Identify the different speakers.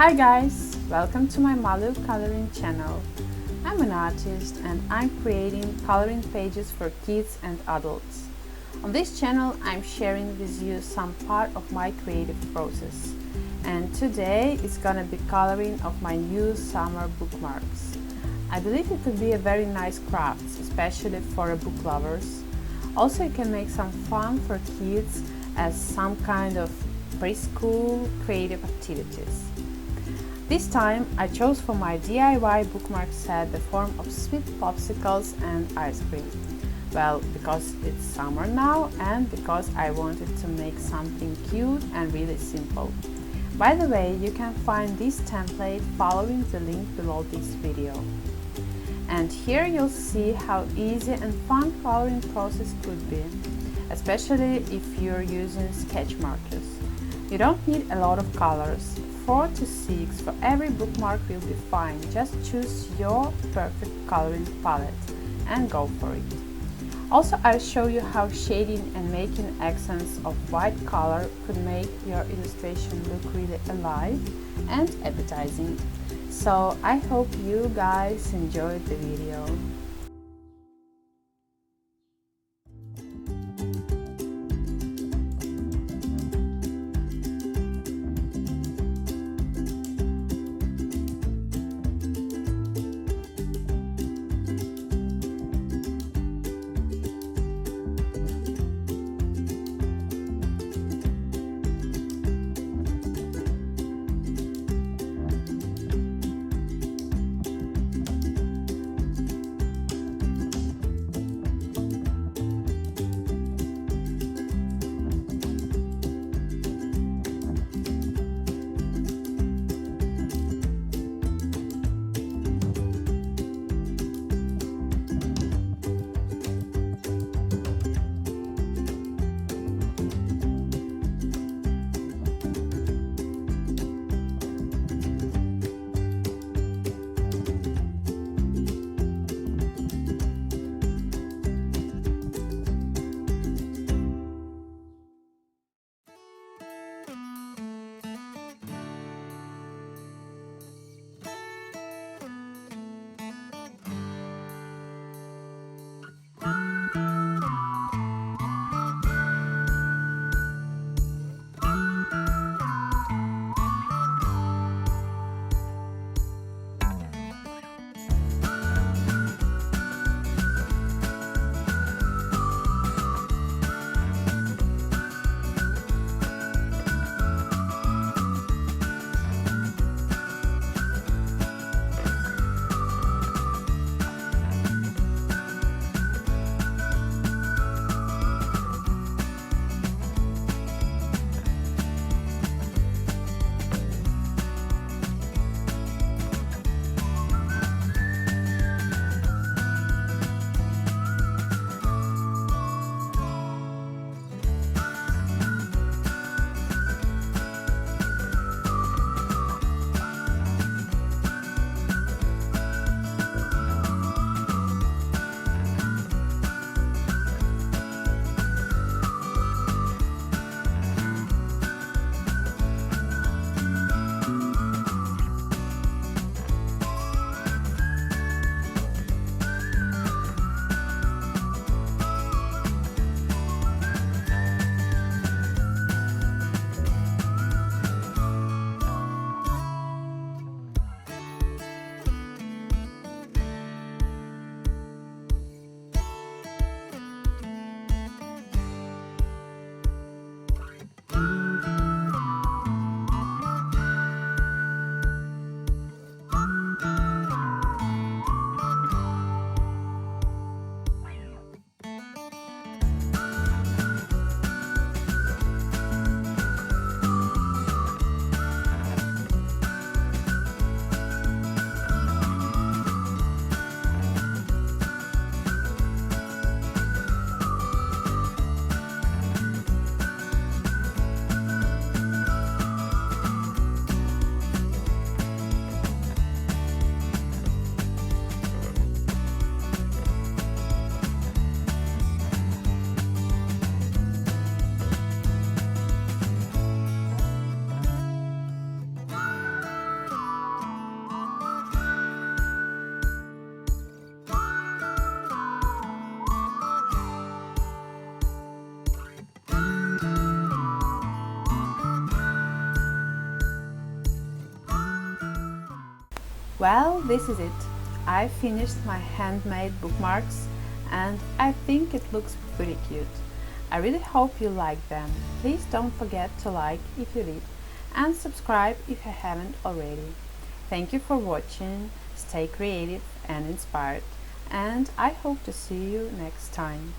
Speaker 1: Hi guys, welcome to my Malu coloring channel. I'm an artist and I'm creating coloring pages for kids and adults. On this channel I'm sharing with you some part of my creative process. And today it's gonna be coloring of my new summer bookmarks. I believe it could be a very nice craft, especially for book lovers. Also you can make some fun for kids as some kind of preschool creative activities. This time I chose for my DIY bookmark set the form of sweet popsicles and ice cream. Well, because it's summer now and because I wanted to make something cute and really simple. By the way, you can find this template following the link below this video. And here you'll see how easy and fun coloring process could be, especially if you're using sketch markers. You don't need a lot of colors. 4 to 6 for every bookmark will be fine. Just choose your perfect coloring palette and go for it. Also, I'll show you how shading and making accents of white color could make your illustration look really alive and appetizing. So I hope you guys enjoyed the video. Well, this is it. I finished my handmade bookmarks and I think it looks pretty cute. I really hope you like them. Please don't forget to like if you did and subscribe if you haven't already. Thank you for watching, stay creative and inspired, and I hope to see you next time.